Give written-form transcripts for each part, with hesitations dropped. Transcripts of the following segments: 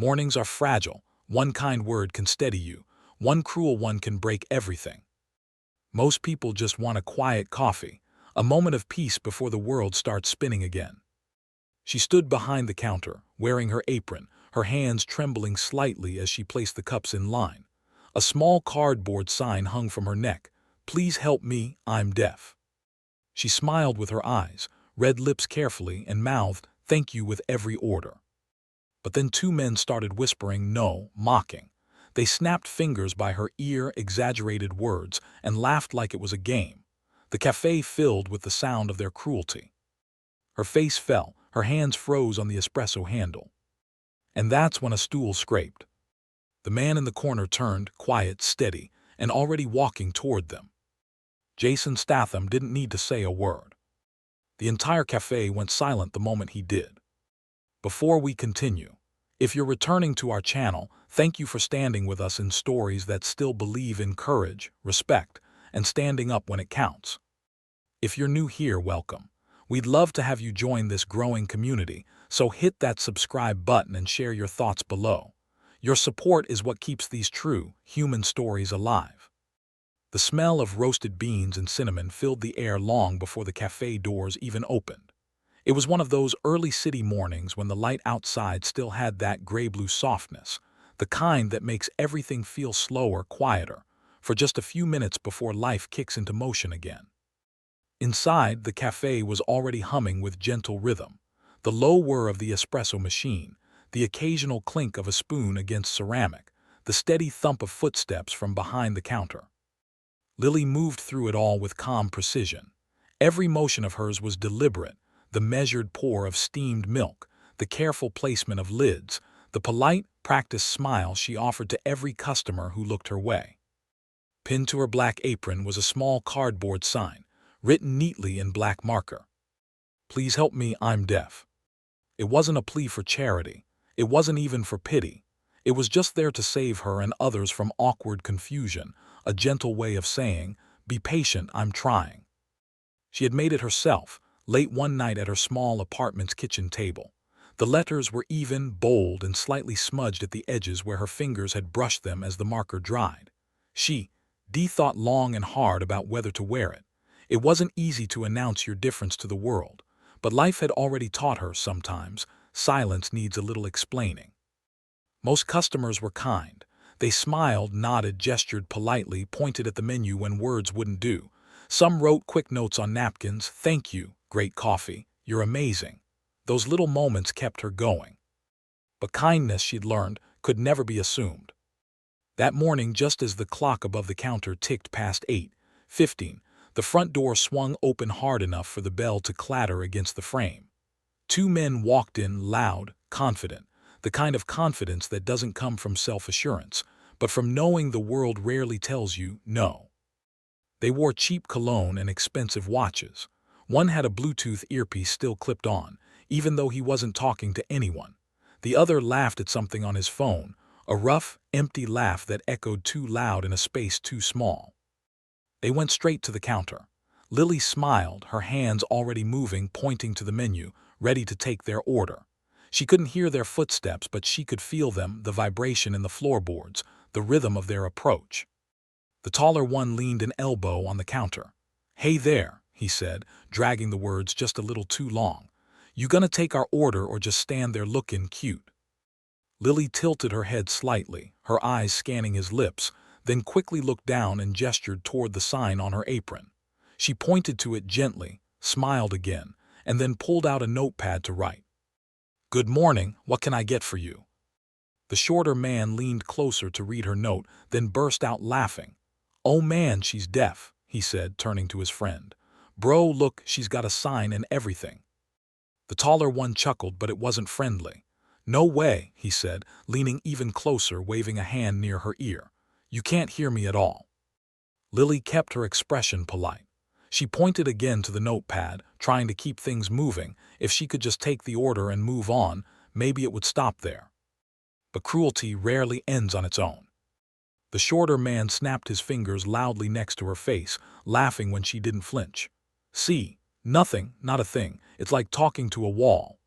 Mornings are fragile. One kind word can steady you. One cruel one can break everything. Most people just want a quiet coffee, a moment of peace before the world starts spinning again. She stood behind the counter, wearing her apron, her hands trembling slightly as she placed the cups in line. A small cardboard sign hung from her neck. "Please help me, I'm deaf." She smiled with her eyes, read lips carefully, and mouthed, "Thank you," with every order. But then two men started whispering no, mocking. They snapped fingers by her ear, exaggerated words, and laughed like it was a game. The cafe filled with the sound of their cruelty. Her face fell, her hands froze on the espresso handle. And that's when a stool scraped. The man in the corner turned, quiet, steady, and already walking toward them. Jasonstatham didn't need to say a word. The entire cafe went silent the moment he did. Before we continue, if you're returning to our channel, thank you for standing with us in stories that still believe in courage, respect, and standing up when it counts. If you're new here, welcome. We'd love to have you join this growing community, so hit that subscribe button and share your thoughts below. Your support is what keeps these true, human stories alive. The smell of roasted beans and cinnamon filled the air long before the cafe doors even opened. It was one of those early city mornings when the light outside still had that gray-blue softness, the kind that makes everything feel slower, quieter, for just a few minutes before life kicks into motion again. Inside, the cafe was already humming with gentle rhythm. The low whir of the espresso machine, the occasional clink of a spoon against ceramic, the steady thump of footsteps from behind the counter. Lily moved through it all with calm precision. Every motion of hers was deliberate, the measured pour of steamed milk, the careful placement of lids, the polite, practiced smile she offered to every customer who looked her way. Pinned to her black apron was a small cardboard sign, written neatly in black marker. "Please help me, I'm deaf." It wasn't a plea for charity. It wasn't even for pity. It was just there to save her and others from awkward confusion, a gentle way of saying, "Be patient, I'm trying." She had made it herself, late one night at her small apartment's kitchen table. The letters were even, bold, and slightly smudged at the edges where her fingers had brushed them as the marker dried. Dee thought long and hard about whether to wear it. It wasn't easy to announce your difference to the world, but life had already taught her sometimes silence needs a little explaining. Most customers were kind. They smiled, nodded, gestured politely, pointed at the menu when words wouldn't do. Some wrote quick notes on napkins, "Thank you, great coffee, you're amazing." Those little moments kept her going. But kindness, she'd learned, could never be assumed. That morning, just as the clock above the counter ticked past 8:15, the front door swung open hard enough for the bell to clatter against the frame. Two men walked in, loud, confident, the kind of confidence that doesn't come from self-assurance, but from knowing the world rarely tells you no. They wore cheap cologne and expensive watches. One had a Bluetooth earpiece still clipped on, even though he wasn't talking to anyone. The other laughed at something on his phone, a rough, empty laugh that echoed too loud in a space too small. They went straight to the counter. Lily smiled, her hands already moving, pointing to the menu, ready to take their order. She couldn't hear their footsteps, but she could feel them, the vibration in the floorboards, the rhythm of their approach. The taller one leaned an elbow on the counter. "Hey there," he said, dragging the words just a little too long. "You gonna take our order or just stand there looking cute?" Lily tilted her head slightly, her eyes scanning his lips, then quickly looked down and gestured toward the sign on her apron. She pointed to it gently, smiled again, and then pulled out a notepad to write. "Good morning, what can I get for you?" The shorter man leaned closer to read her note, then burst out laughing. "Oh man, she's deaf," he said, turning to his friend. "Bro, look, she's got a sign and everything." The taller one chuckled, but it wasn't friendly. "No way," he said, leaning even closer, waving a hand near her ear. "You can't hear me at all." Lily kept her expression polite. She pointed again to the notepad, trying to keep things moving. If she could just take the order and move on, maybe it would stop there. But cruelty rarely ends on its own. The shorter man snapped his fingers loudly next to her face, laughing when she didn't flinch. "See, nothing, not a thing. It's like talking to a wall."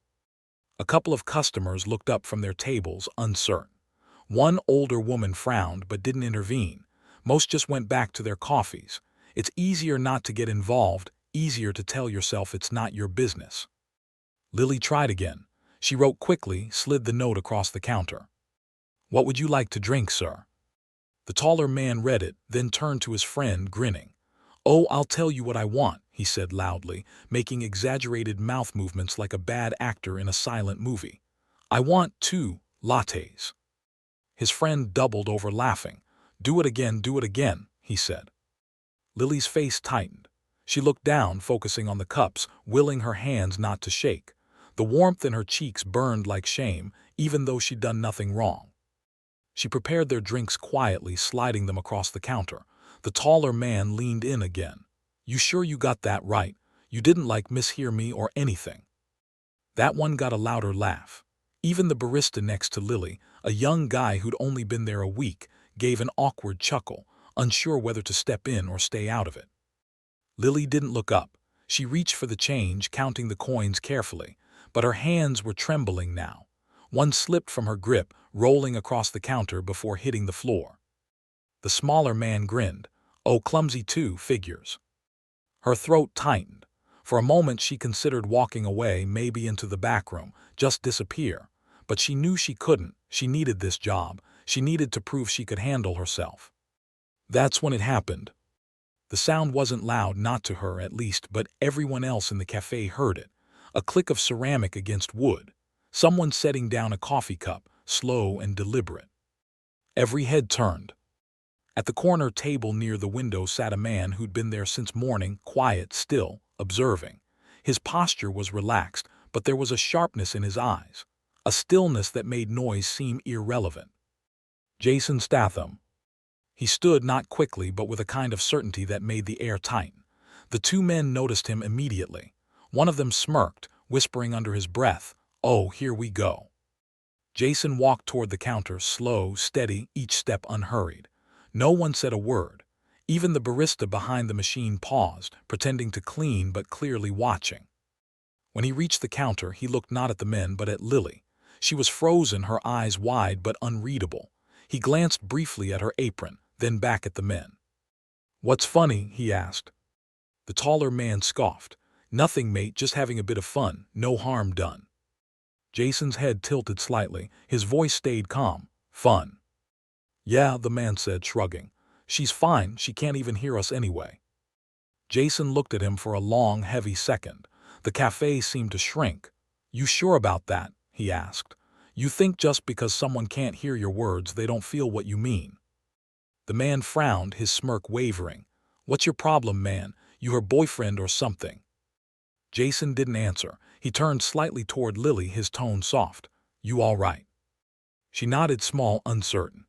A couple of customers looked up from their tables, uncertain. One older woman frowned but didn't intervene. Most just went back to their coffees. It's easier not to get involved, easier to tell yourself it's not your business. Lily tried again. She wrote quickly, slid the note across the counter. "What would you like to drink, sir?" The taller man read it, then turned to his friend, grinning. "Oh, I'll tell you what I want," he said loudly, making exaggerated mouth movements like a bad actor in a silent movie. "I want 2 lattes." His friend doubled over laughing. Do it again," he said. Lily's face tightened. She looked down, focusing on the cups, willing her hands not to shake. The warmth in her cheeks burned like shame, even though she'd done nothing wrong. She prepared their drinks quietly, sliding them across the counter. The taller man leaned in again. "You sure you got that right? You didn't mishear me or anything?" That one got a louder laugh. Even the barista next to Lily, a young guy who'd only been there a week, gave an awkward chuckle, unsure whether to step in or stay out of it. Lily didn't look up. She reached for the change, counting the coins carefully, but her hands were trembling now. One slipped from her grip, rolling across the counter before hitting the floor. The smaller man grinned. "Oh, clumsy 2 figures." Her throat tightened. For a moment she considered walking away, maybe into the back room, just disappear. But she knew she couldn't. She needed this job. She needed to prove she could handle herself. That's when it happened. The sound wasn't loud, not to her at least, but everyone else in the cafe heard it. A click of ceramic against wood. Someone setting down a coffee cup, slow and deliberate. Every head turned. At the corner table near the window sat a man who'd been there since morning, quiet, still, observing. His posture was relaxed, but there was a sharpness in his eyes, a stillness that made noise seem irrelevant. Jasonstatham. He stood, not quickly but with a kind of certainty that made the air tighten. The 2 men noticed him immediately. One of them smirked, whispering under his breath, "Oh, here we go." Jason walked toward the counter, slow, steady, each step unhurried. No one said a word. Even the barista behind the machine paused, pretending to clean but clearly watching. When he reached the counter, he looked not at the men but at Lily. She was frozen, her eyes wide but unreadable. He glanced briefly at her apron, then back at the men. "What's funny?" he asked. The taller man scoffed. "Nothing, mate, just having a bit of fun, no harm done." Jason's head tilted slightly, his voice stayed calm. "Fun?" "Yeah," the man said, shrugging. "She's fine, she can't even hear us anyway." Jason looked at him for a long, heavy second. The cafe seemed to shrink. "You sure about that?" he asked. "You think just because someone can't hear your words they don't feel what you mean?" The man frowned, his smirk wavering. "What's your problem, man? You her boyfriend or something?" Jason didn't answer. He turned slightly toward Lily, his tone soft. "You all right?" She nodded, small, uncertain.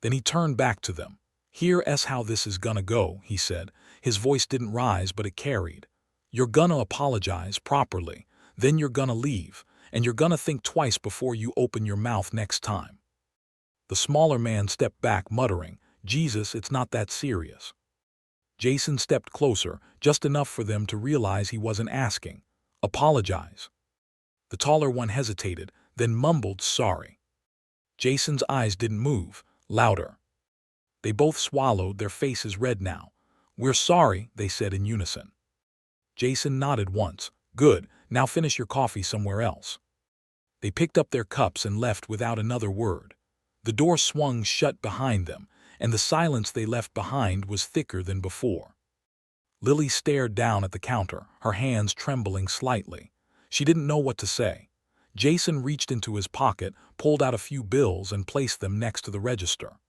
Then he turned back to them. "Here's how this is gonna go," he said. His voice didn't rise, but it carried. "You're gonna apologize properly, then you're gonna leave, and you're gonna think twice before you open your mouth next time." The smaller man stepped back, muttering, "Jesus, it's not that serious." Jason stepped closer, just enough for them to realize he wasn't asking. "Apologize." The taller one hesitated, then mumbled, "Sorry." Jason's eyes didn't move. Louder. They both swallowed, their faces red now. "We're sorry," they said in unison. Jason nodded once. "Good, now finish your coffee somewhere else." They picked up their cups and left without another word. The door swung shut behind them, and the silence they left behind was thicker than before. Lily stared down at the counter, her hands trembling slightly. She didn't know what to say. Jason reached into his pocket, pulled out a few bills and placed them next to the register.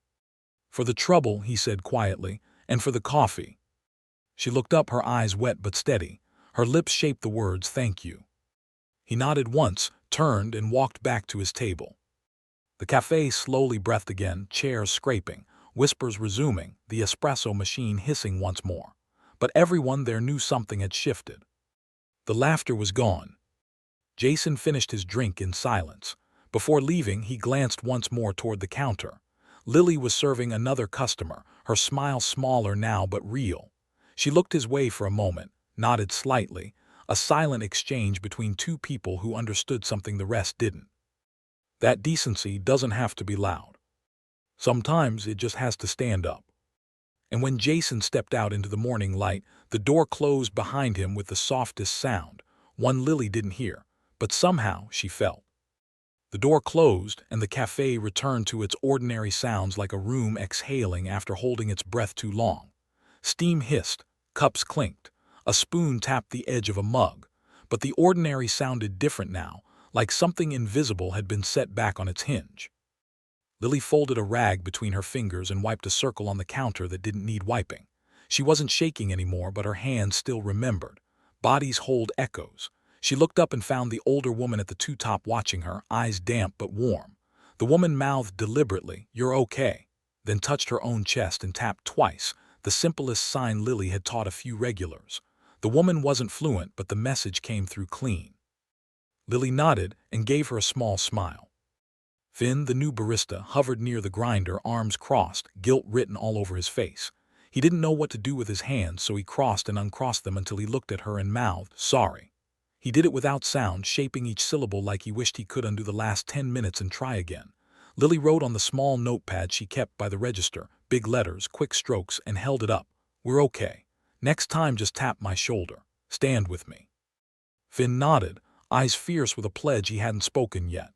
"For the trouble," he said quietly, "and for the coffee." She looked up, her eyes wet but steady. Her lips shaped the words, "Thank you." He nodded once, turned and walked back to his table. The cafe slowly breathed again, chairs scraping, whispers resuming, the espresso machine hissing once more. But everyone there knew something had shifted. The laughter was gone. Jason finished his drink in silence. Before leaving, he glanced once more toward the counter. Lily was serving another customer, her smile smaller now but real. She looked his way for a moment, nodded slightly. a silent exchange between two people who understood something the rest didn't. That decency doesn't have to be loud. Sometimes it just has to stand up. And when Jason stepped out into the morning light, the door closed behind him with the softest sound, one Lily didn't hear, but somehow she felt. The door closed, and the cafe returned to its ordinary sounds like a room exhaling after holding its breath too long. Steam hissed, cups clinked, a spoon tapped the edge of a mug, but the ordinary sounded different now, like something invisible had been set back on its hinge. Lily folded a rag between her fingers and wiped a circle on the counter that didn't need wiping. She wasn't shaking anymore, but her hands still remembered. Bodies hold echoes. She looked up and found the older woman at the two-top watching her, eyes damp but warm. The woman mouthed deliberately, "You're okay," then touched her own chest and tapped twice, the simplest sign Lily had taught a few regulars. The woman wasn't fluent, but the message came through clean. Lily nodded and gave her a small smile. Finn, the new barista, hovered near the grinder, arms crossed, guilt written all over his face. He didn't know what to do with his hands, so he crossed and uncrossed them until he looked at her and mouthed, "Sorry." He did it without sound, shaping each syllable like he wished he could undo the last 10 minutes and try again. Lily wrote on the small notepad she kept by the register, big letters, quick strokes, and held it up. "We're okay. Next time just tap my shoulder. Stand with me." Finn nodded, eyes fierce with a pledge he hadn't spoken yet.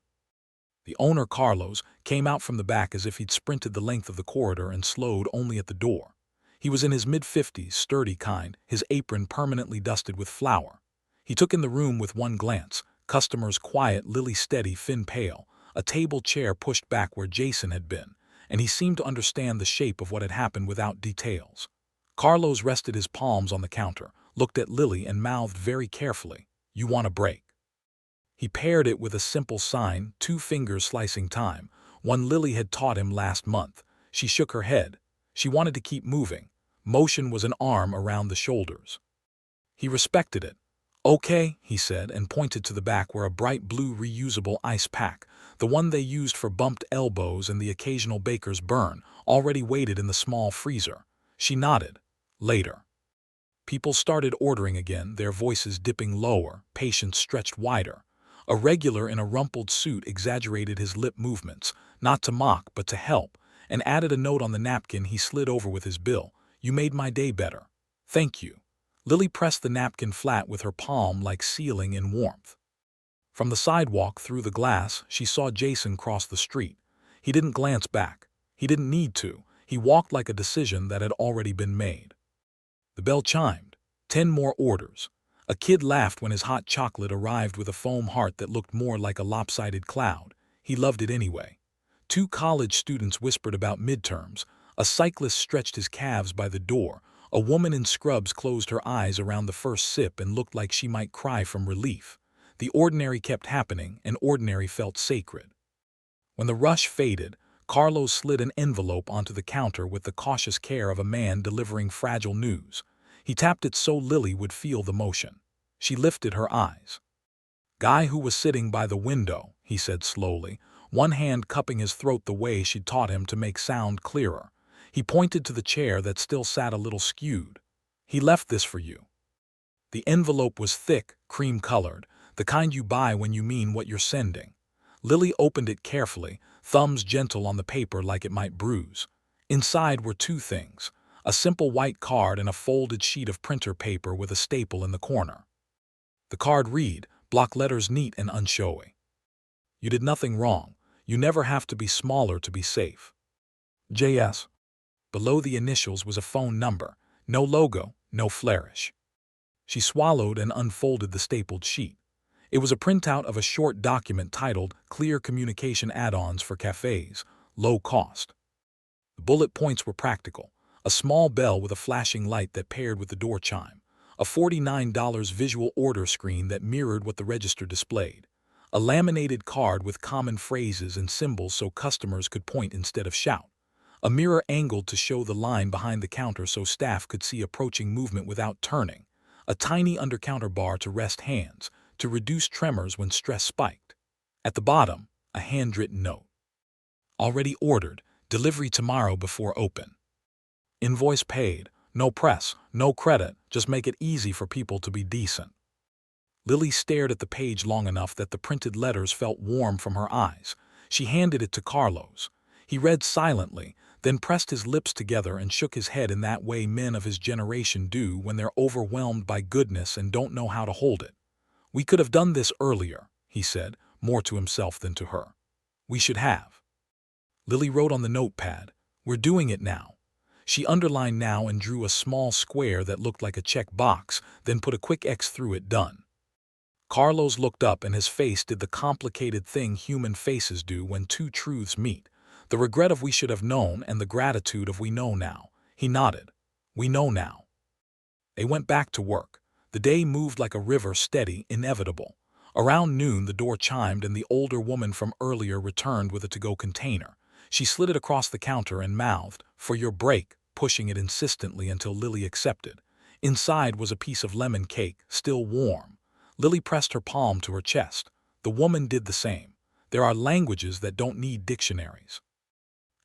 The owner, Carlos, came out from the back as if he'd sprinted the length of the corridor and slowed only at the door. He was in his mid-50s, sturdy kind, his apron permanently dusted with flour. He took in the room with one glance, customers quiet, Lily steady, Finn pale, a table chair pushed back where Jason had been, and he seemed to understand the shape of what had happened without details. Carlos rested his palms on the counter, looked at Lily and mouthed very carefully, "You want a break?" He paired it with a simple sign, 2 fingers slicing time, one Lily had taught him last month. She shook her head. She wanted to keep moving. Motion was an arm around the shoulders. He respected it. "Okay," he said, and pointed to the back where a bright blue reusable ice pack, the one they used for bumped elbows and the occasional baker's burn, already waited in the small freezer. She nodded. Later. People started ordering again, their voices dipping lower, patience stretched wider. A regular in a rumpled suit exaggerated his lip movements, not to mock but to help, and added a note on the napkin he slid over with his bill. "You made my day better. Thank you." Lily pressed the napkin flat with her palm like sealing in warmth. From the sidewalk through the glass, she saw Jason cross the street. He didn't glance back. He didn't need to. He walked like a decision that had already been made. The bell chimed. 10 more orders. A kid laughed when his hot chocolate arrived with a foam heart that looked more like a lopsided cloud. He loved it anyway. 2 college students whispered about midterms. A cyclist stretched his calves by the door. A woman in scrubs closed her eyes around the first sip and looked like she might cry from relief. The ordinary kept happening, and ordinary felt sacred. When the rush faded, Carlos slid an envelope onto the counter with the cautious care of a man delivering fragile news. He tapped it so Lily would feel the motion. She lifted her eyes. "Guy who was sitting by the window," he said slowly, one hand cupping his throat the way she'd taught him to make sound clearer. He pointed to the chair that still sat a little skewed. "He left this for you." The envelope was thick, cream-colored, the kind you buy when you mean what you're sending. Lily opened it carefully, thumbs gentle on the paper like it might bruise. Inside were 2 things. A simple white card and a folded sheet of printer paper with a staple in the corner. The card read, block letters neat and unshowy. "You did nothing wrong. You never have to be smaller to be safe. J.S." Below the initials was a phone number. No logo, no flourish. She swallowed and unfolded the stapled sheet. It was a printout of a short document titled Clear Communication Add-ons for Cafes, Low Cost. The bullet points were practical. A small bell with a flashing light that paired with the door chime. A $49 visual order screen that mirrored what the register displayed. A laminated card with common phrases and symbols so customers could point instead of shout. A mirror angled to show the line behind the counter so staff could see approaching movement without turning. A tiny under-counter bar to rest hands, to reduce tremors when stress spiked. At the bottom, a handwritten note. "Already ordered, delivery tomorrow before open. Invoice paid, no press, no credit, just make it easy for people to be decent." Lily stared at the page long enough that the printed letters felt warm from her eyes. She handed it to Carlos. He read silently, then pressed his lips together and shook his head in that way men of his generation do when they're overwhelmed by goodness and don't know how to hold it. "We could have done this earlier," he said, more to himself than to her. "We should have." Lily wrote on the notepad, "We're doing it now." She underlined now and drew a small square that looked like a check box, then put a quick X through it. Done. Carlos looked up and his face did the complicated thing human faces do when two truths meet. The regret of "we should have known" and the gratitude of "we know now." He nodded. "We know now." They went back to work. The day moved like a river, steady, inevitable. Around noon the door chimed and the older woman from earlier returned with a to-go container. She slid it across the counter and mouthed, "For your break," pushing it insistently until Lily accepted. Inside was a piece of lemon cake, still warm. Lily pressed her palm to her chest. The woman did the same. There are languages that don't need dictionaries.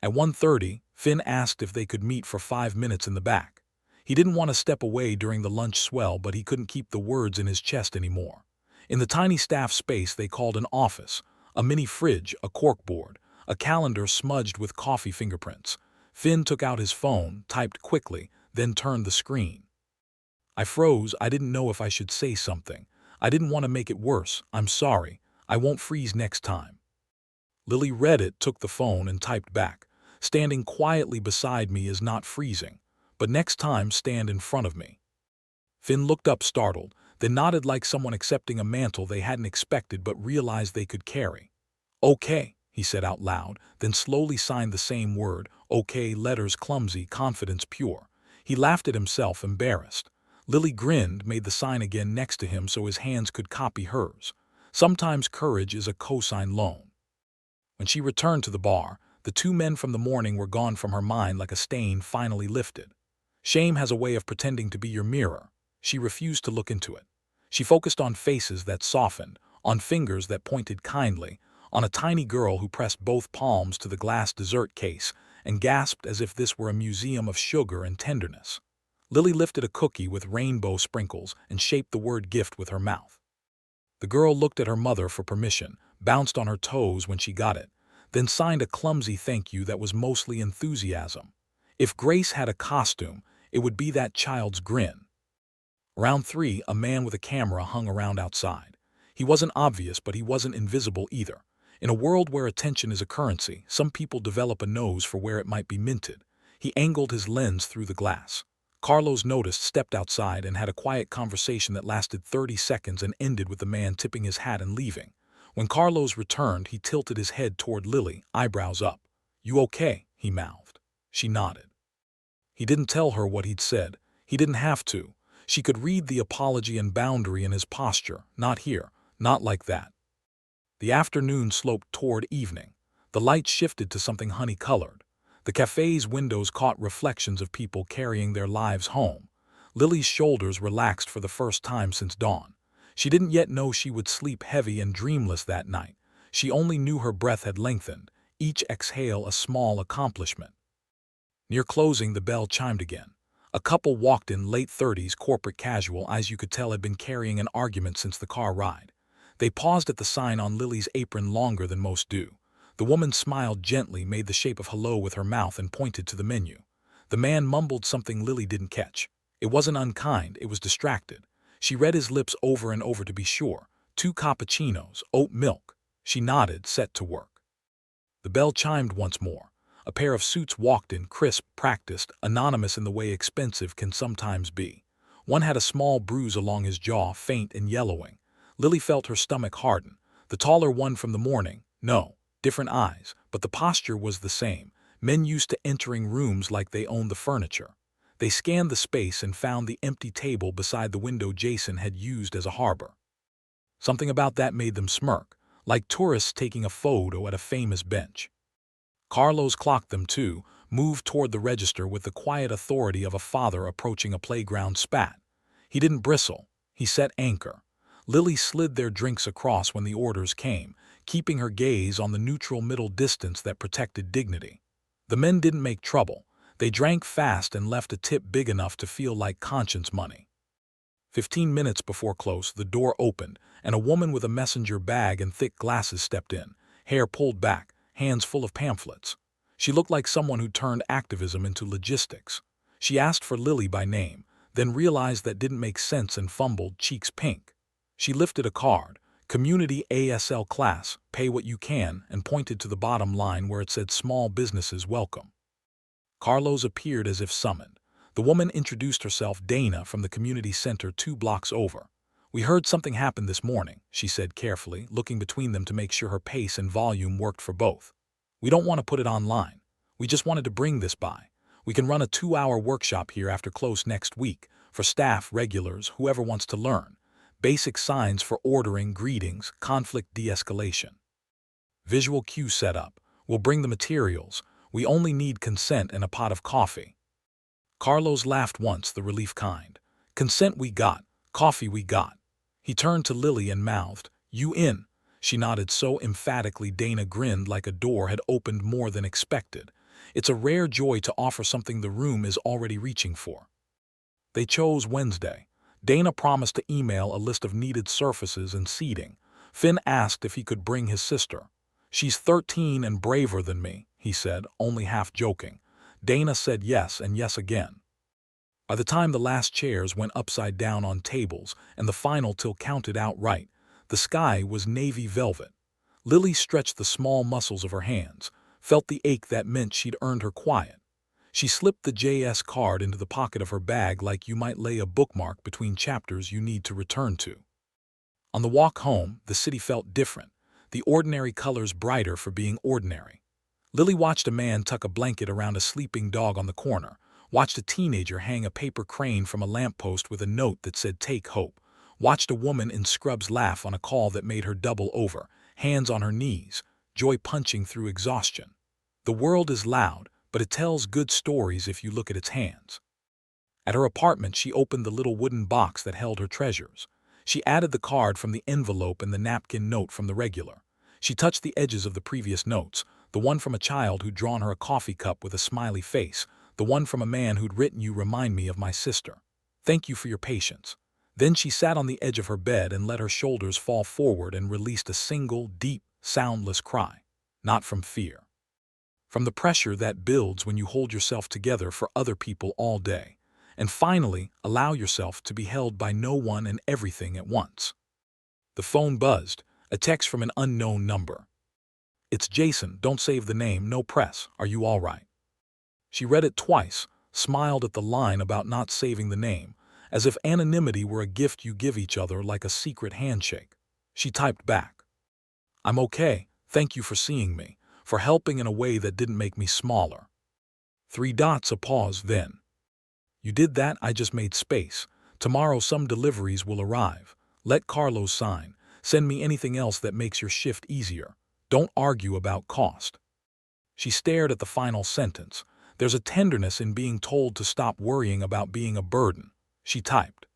At 1:30, Finn asked if they could meet for 5 minutes in the back. He didn't want to step away during the lunch swell, but he couldn't keep the words in his chest anymore. In the tiny staff space they called an office, a mini fridge, a corkboard, a calendar smudged with coffee fingerprints. Finn took out his phone, typed quickly, then turned the screen. "I froze. I didn't know if I should say something. I didn't want to make it worse. I'm sorry. I won't freeze next time." Lily read it, took the phone, and typed back, "Standing quietly beside me is not freezing, but next time stand in front of me." Finn looked up startled, then nodded like someone accepting a mantle they hadn't expected but realized they could carry. "Okay," he said out loud, then slowly signed the same word, "okay," letters clumsy, confidence pure. He laughed at himself, embarrassed. Lily grinned, made the sign again next to him so his hands could copy hers. Sometimes courage is a cosign loan. When she returned to the bar, the two men from the morning were gone from her mind like a stain finally lifted. Shame has a way of pretending to be your mirror. She refused to look into it. She focused on faces that softened, on fingers that pointed kindly, on a tiny girl who pressed both palms to the glass dessert case and gasped as if this were a museum of sugar and tenderness. Lily lifted a cookie with rainbow sprinkles and shaped the word gift with her mouth. The girl looked at her mother for permission, bounced on her toes when she got it, then signed a clumsy thank you that was mostly enthusiasm. If Grace had a costume, it would be that child's grin. Around 3, a man with a camera hung around outside. He wasn't obvious, but he wasn't invisible either. In a world where attention is a currency, some people develop a nose for where it might be minted. He angled his lens through the glass. Carlos noticed, stepped outside, and had a quiet conversation that lasted 30 seconds and ended with the man tipping his hat and leaving. When Carlos returned, he tilted his head toward Lily, eyebrows up. "You okay?" he mouthed. She nodded. He didn't tell her what he'd said. He didn't have to. She could read the apology and boundary in his posture. Not here. Not like that. The afternoon sloped toward evening. The light shifted to something honey-colored. The cafe's windows caught reflections of people carrying their lives home. Lily's shoulders relaxed for the first time since dawn. She didn't yet know she would sleep heavy and dreamless that night. She only knew her breath had lengthened, each exhale a small accomplishment. Near closing, the bell chimed again. A couple walked in, late 30s, corporate casual, as you could tell had been carrying an argument since the car ride. They paused at the sign on Lily's apron longer than most do. The woman smiled gently, made the shape of hello with her mouth, and pointed to the menu. The man mumbled something Lily didn't catch. It wasn't unkind, it was distracted. She read his lips over and over to be sure. 2 cappuccinos, oat milk. She nodded, set to work. The bell chimed once more. A pair of suits walked in, crisp, practiced, anonymous in the way expensive can sometimes be. One had a small bruise along his jaw, faint and yellowing. Lily felt her stomach harden. The taller one from the morning, no, different eyes, but the posture was the same. Men used to entering rooms like they owned the furniture. They scanned the space and found the empty table beside the window Jason had used as a harbor. Something about that made them smirk, like tourists taking a photo at a famous bench. Carlos clocked them too, moved toward the register with the quiet authority of a father approaching a playground spat. He didn't bristle. He set anchor. Lily slid their drinks across when the orders came, keeping her gaze on the neutral middle distance that protected dignity. The men didn't make trouble. They drank fast and left a tip big enough to feel like conscience money. 15 minutes before close, the door opened, and a woman with a messenger bag and thick glasses stepped in, hair pulled back, hands full of pamphlets. She looked like someone who turned activism into logistics. She asked for Lily by name, then realized that didn't make sense and fumbled, cheeks pink. She lifted a card, Community ASL Class, Pay What You Can, and pointed to the bottom line where it said Small Businesses Welcome. Carlos appeared as if summoned. The woman introduced herself, Dana, from the community center 2 blocks over. "We heard something happened this morning," she said carefully, looking between them to make sure her pace and volume worked for both. "We don't want to put it online. We just wanted to bring this by. We can run a 2-hour workshop here after close next week for staff, regulars, whoever wants to learn. Basic signs for ordering, greetings, conflict de-escalation. Visual cue set up. We'll bring the materials. We only need consent and a pot of coffee." Carlos laughed once, the relief kind. "Consent we got, coffee we got." He turned to Lily and mouthed, "You in?" She nodded so emphatically Dana grinned like a door had opened more than expected. It's a rare joy to offer something the room is already reaching for. They chose Wednesday. Dana promised to email a list of needed surfaces and seating. Finn asked if he could bring his sister. "She's 13 and braver than me," he said, only half joking. Dana said yes and yes again. By the time the last chairs went upside down on tables and the final till counted outright, the sky was navy velvet. Lily stretched the small muscles of her hands, felt the ache that meant she'd earned her quiet. She slipped the JS card into the pocket of her bag like you might lay a bookmark between chapters you need to return to. On the walk home, the city felt different, the ordinary colors brighter for being ordinary. Lily watched a man tuck a blanket around a sleeping dog on the corner, watched a teenager hang a paper crane from a lamppost with a note that said "Take Hope," watched a woman in scrubs laugh on a call that made her double over, hands on her knees, joy punching through exhaustion. The world is loud, but it tells good stories if you look at its hands. At her apartment, she opened the little wooden box that held her treasures. She added the card from the envelope and the napkin note from the regular. She touched the edges of the previous notes, the one from a child who'd drawn her a coffee cup with a smiley face, the one from a man who'd written, "You remind me of my sister. Thank you for your patience." Then she sat on the edge of her bed and let her shoulders fall forward and released a single, deep, soundless cry. Not from fear. From the pressure that builds when you hold yourself together for other people all day, and finally allow yourself to be held by no one and everything at once. The phone buzzed, a text from an unknown number. "It's Jason, don't save the name, no press, are you all right?" She read it twice, smiled at the line about not saving the name, as if anonymity were a gift you give each other like a secret handshake. She typed back, "I'm okay, thank you for seeing me, for helping in a way that didn't make me smaller." 3 dots, a pause, then. "You did that, I just made space. Tomorrow some deliveries will arrive. Let Carlos sign. Send me anything else that makes your shift easier. Don't argue about cost." She stared at the final sentence. There's a tenderness in being told to stop worrying about being a burden. She typed,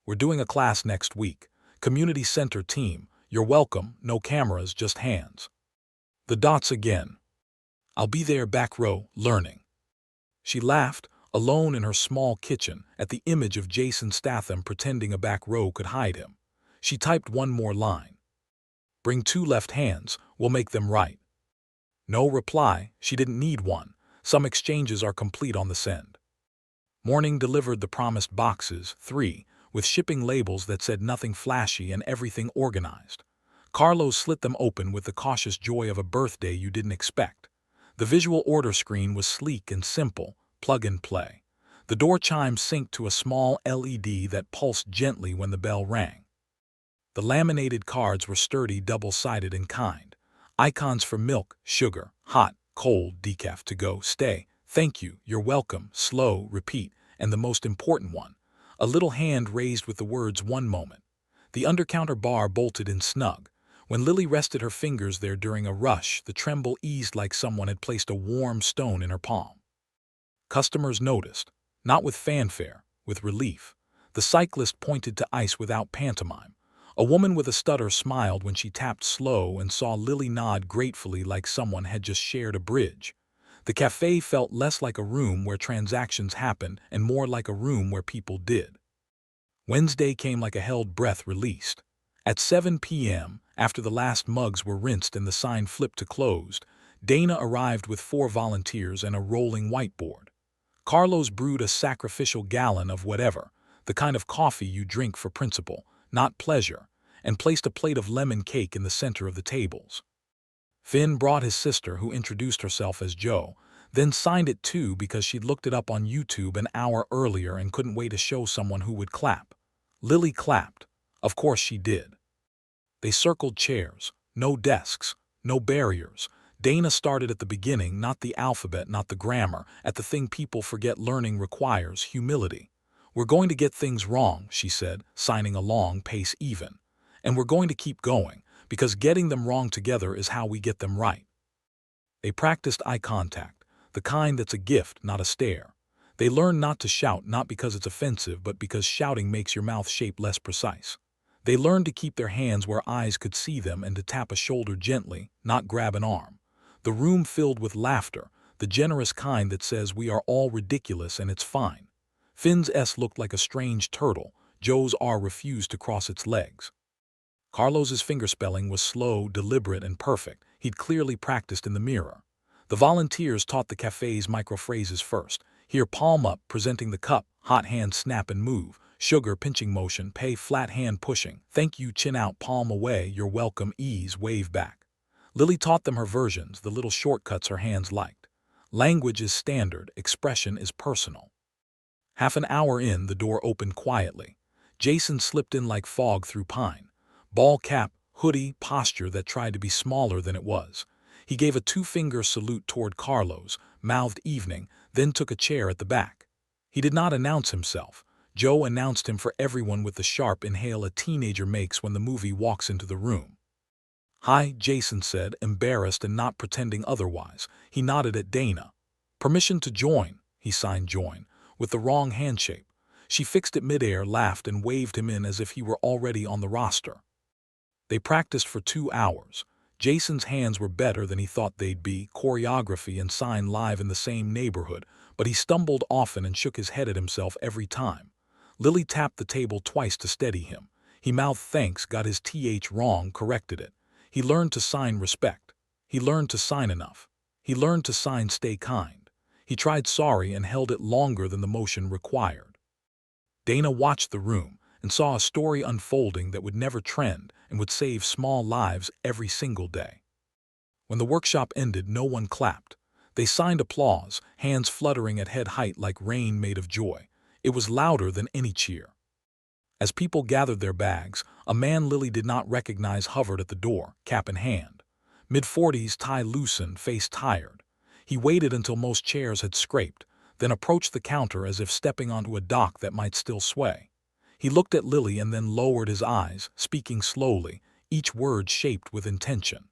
"We're doing a class next week. Community center team. You're welcome, no cameras, just hands." The dots again. "I'll be there back row, learning." She laughed, alone in her small kitchen, at the image of Jasonstatham pretending a back row could hide him. She typed one more line. "Bring 2 left hands, we'll make them right." No reply, she didn't need one. Some exchanges are complete on the send. Morning delivered the promised boxes, 3, with shipping labels that said nothing flashy and everything organized. Carlos slit them open with the cautious joy of a birthday you didn't expect. The visual order screen was sleek and simple, plug and play. The door chime synced to a small LED that pulsed gently when the bell rang. The laminated cards were sturdy, double-sided and kind. Icons for milk, sugar, hot, cold, decaf, to go, stay, thank you, you're welcome, slow, repeat, and the most important one, a little hand raised with the words "one moment." The undercounter bar bolted in snug. When Lily rested her fingers there during a rush, the tremble eased like someone had placed a warm stone in her palm. Customers noticed, not with fanfare, with relief. The cyclist pointed to ice without pantomime. A woman with a stutter smiled when she tapped slow and saw Lily nod gratefully like someone had just shared a bridge. The cafe felt less like a room where transactions happened and more like a room where people did. Wednesday came like a held breath released. At 7 p.m., after the last mugs were rinsed and the sign flipped to closed, Dana arrived with 4 volunteers and a rolling whiteboard. Carlos brewed a sacrificial gallon of whatever, the kind of coffee you drink for principle, not pleasure, and placed a plate of lemon cake in the center of the tables. Finn brought his sister, who introduced herself as Jo, then signed it too because she'd looked it up on YouTube an hour earlier and couldn't wait to show someone who would clap. Lily clapped. Of course she did. They circled chairs. No desks. No barriers. Dana started at the beginning, not the alphabet, not the grammar, at the thing people forget learning requires: humility. "We're going to get things wrong," she said, signing along, pace even. "And we're going to keep going, because getting them wrong together is how we get them right." They practiced eye contact, the kind that's a gift, not a stare. They learned not to shout, not because it's offensive, but because shouting makes your mouth shape less precise. They learned to keep their hands where eyes could see them and to tap a shoulder gently, not grab an arm. The room filled with laughter, the generous kind that says we are all ridiculous and it's fine. Finn's S looked like a strange turtle. Joe's R refused to cross its legs. Carlos's fingerspelling was slow, deliberate, and perfect. He'd clearly practiced in the mirror. The volunteers taught the cafe's microphrases first. Here, palm up, presenting the cup, hot hand snap and move, sugar pinching motion, pay flat hand pushing, thank you chin out, palm away, you're welcome, ease, wave back. Lily taught them her versions, the little shortcuts her hands liked. Language is standard, expression is personal. Half an hour in, the door opened quietly. Jason slipped in like fog through pine. Ball cap, hoodie, posture that tried to be smaller than it was. He gave a 2-finger salute toward Carlos, mouthed evening, then took a chair at the back. He did not announce himself. Joe announced him for everyone with the sharp inhale a teenager makes when the movie walks into the room. "Hi," Jason said, embarrassed and not pretending otherwise. He nodded at Dana. "Permission to join," he signed join, with the wrong handshape. She fixed it midair, laughed, and waved him in as if he were already on the roster. They practiced for 2 hours. Jason's hands were better than he thought they'd be, choreography and sign live in the same neighborhood, but he stumbled often and shook his head at himself every time. Lily tapped the table twice to steady him. He mouthed thanks, got his TH wrong, corrected it. He learned to sign respect. He learned to sign enough. He learned to sign stay kind. He tried sorry and held it longer than the motion required. Dana watched the room and saw a story unfolding that would never trend and would save small lives every single day. When the workshop ended, no one clapped. They signed applause, hands fluttering at head height like rain made of joy. It was louder than any cheer. As people gathered their bags, a man Lily did not recognize hovered at the door, cap in hand. Mid-40s, tie loosened, face tired. He waited until most chairs had scraped, then approached the counter as if stepping onto a dock that might still sway. He looked at Lily and then lowered his eyes, speaking slowly, each word shaped with intention.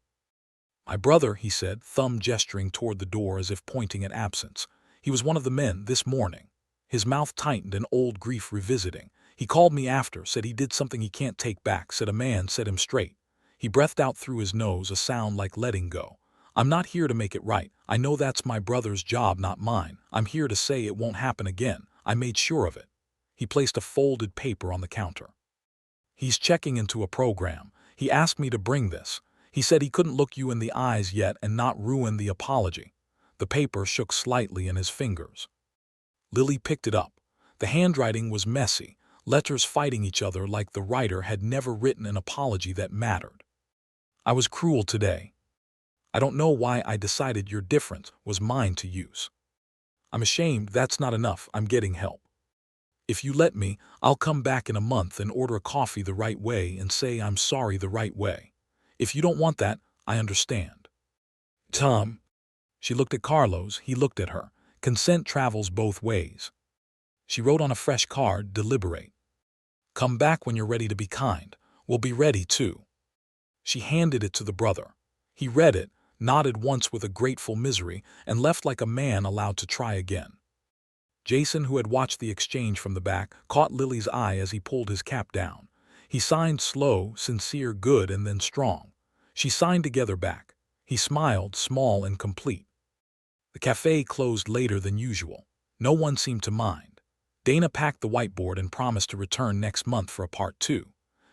"My brother," he said, thumb gesturing toward the door as if pointing at absence. "He was one of the men this morning." His mouth tightened, an old grief revisiting. "He called me after, said he did something he can't take back, said a man set him straight." He breathed out through his nose, a sound like letting go. "I'm not here to make it right. I know that's my brother's job, not mine. I'm here to say it won't happen again. I made sure of it." He placed a folded paper on the counter. "He's checking into a program. He asked me to bring this. He said he couldn't look you in the eyes yet and not ruin the apology." The paper shook slightly in his fingers. Lily picked it up. The handwriting was messy, letters fighting each other like the writer had never written an apology that mattered. "I was cruel today. I don't know why I decided your difference was mine to use. I'm ashamed. That's not enough. I'm getting help. If you let me, I'll come back in a month and order a coffee the right way and say I'm sorry the right way. If you don't want that, I understand." "Tom." She looked at Carlos, he looked at her. Consent travels both ways. She wrote on a fresh card, "Deliberate. Come back when you're ready to be kind. We'll be ready too." She handed it to the brother. He read it, nodded once with a grateful misery, and left like a man allowed to try again. Jason, who had watched the exchange from the back, caught Lily's eye as he pulled his cap down. He signed slow, sincere, good, and then strong. She signed together back. He smiled, small and complete. The cafe closed later than usual. No one seemed to mind. Dana packed the whiteboard and promised to return next month for a part 2.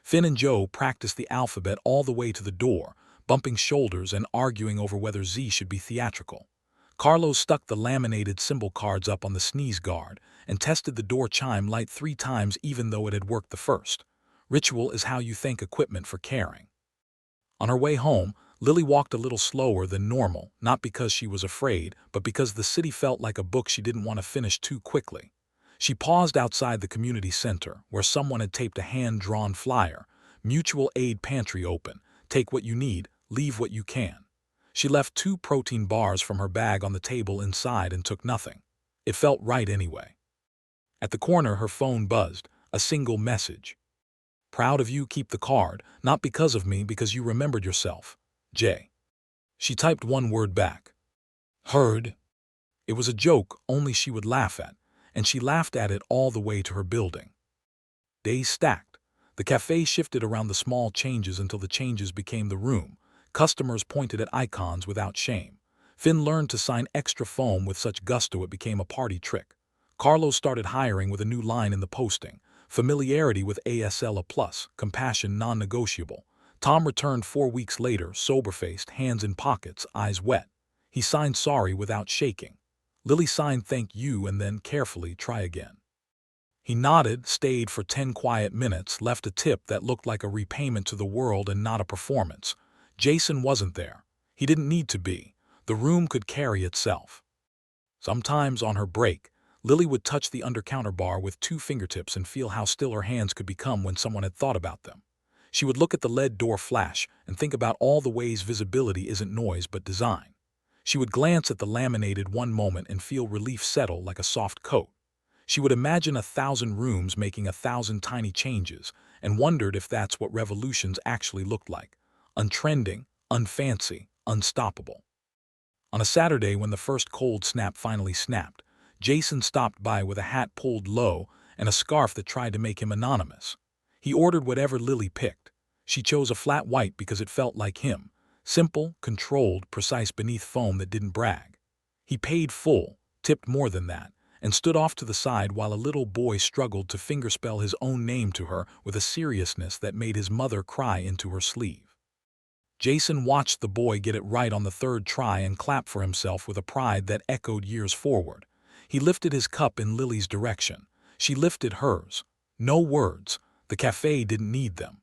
Finn and Joe practiced the alphabet all the way to the door, bumping shoulders and arguing over whether Z should be theatrical. Carlos stuck the laminated symbol cards up on the sneeze guard and tested the door chime light 3 times even though it had worked the first. Ritual is how you thank equipment for caring. On her way home, Lily walked a little slower than normal, not because she was afraid, but because the city felt like a book she didn't want to finish too quickly. She paused outside the community center, where someone had taped a hand-drawn flyer, "Mutual aid pantry open. Take what you need, leave what you can." She left 2 protein bars from her bag on the table inside and took nothing. It felt right anyway. At the corner, her phone buzzed, a single message. "Proud of you, keep the card, not because of me, because you remembered yourself. J." She typed one word back. "Heard." It was a joke only she would laugh at, and she laughed at it all the way to her building. Days stacked. The cafe shifted around the small changes until the changes became the room. Customers pointed at icons without shame. Finn learned to sign extra foam with such gusto it became a party trick. Carlos started hiring with a new line in the posting. Familiarity with ASL a plus, compassion non-negotiable. Tom returned 4 weeks later, sober-faced, hands in pockets, eyes wet. He signed sorry without shaking. Lily signed thank you and then carefully try again. He nodded, stayed for 10 quiet minutes, left a tip that looked like a repayment to the world and not a performance. Jason wasn't there. He didn't need to be. The room could carry itself. Sometimes on her break, Lily would touch the under-counter bar with 2 fingertips and feel how still her hands could become when someone had thought about them. She would look at the lead door flash and think about all the ways visibility isn't noise but design. She would glance at the laminated one moment and feel relief settle like a soft coat. She would imagine 1,000 rooms making 1,000 tiny changes and wondered if that's what revolutions actually looked like. Untrending, unfancy, unstoppable. On a Saturday when the first cold snap finally snapped, Jason stopped by with a hat pulled low and a scarf that tried to make him anonymous. He ordered whatever Lily picked. She chose a flat white because it felt like him. Simple, controlled, precise beneath foam that didn't brag. He paid full, tipped more than that, and stood off to the side while a little boy struggled to fingerspell his own name to her with a seriousness that made his mother cry into her sleeve. Jason watched the boy get it right on the 3rd try and clap for himself with a pride that echoed years forward. He lifted his cup in Lily's direction. She lifted hers. No words. The cafe didn't need them.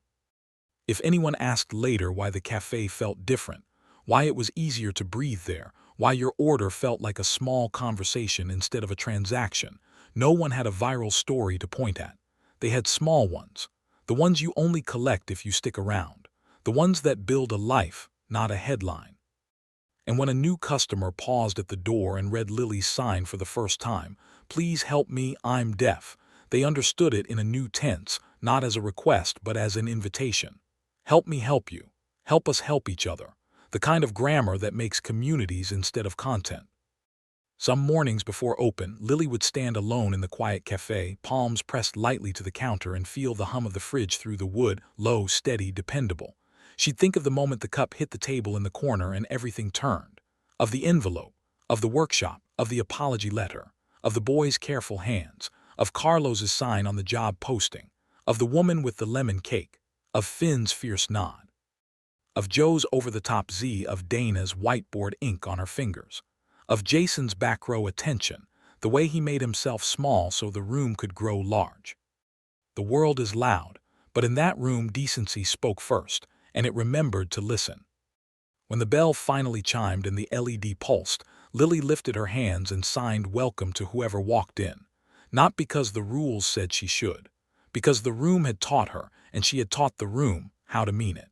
If anyone asked later why the cafe felt different, why it was easier to breathe there, why your order felt like a small conversation instead of a transaction, no one had a viral story to point at. They had small ones, the ones you only collect if you stick around, the ones that build a life, not a headline. And when a new customer paused at the door and read Lily's sign for the first time, "Please help me, I'm deaf," they understood it in a new tense, not as a request but as an invitation. Help me help you. Help us help each other. The kind of grammar that makes communities instead of content. Some mornings before open, Lily would stand alone in the quiet cafe, palms pressed lightly to the counter, and feel the hum of the fridge through the wood, low, steady, dependable. She'd think of the moment the cup hit the table in the corner and everything turned. Of the envelope, of the workshop, of the apology letter, of the boy's careful hands, of Carlos's sign on the job posting, of the woman with the lemon cake, of Finn's fierce nod, of Joe's over-the-top Z, of Dana's whiteboard ink on her fingers, of Jason's back row attention, the way he made himself small so the room could grow large. The world is loud, but in that room decency spoke first, and it remembered to listen. When the bell finally chimed and the LED pulsed, Lily lifted her hands and signed welcome to whoever walked in. Not because the rules said she should, because the room had taught her, and she had taught the room how to mean it.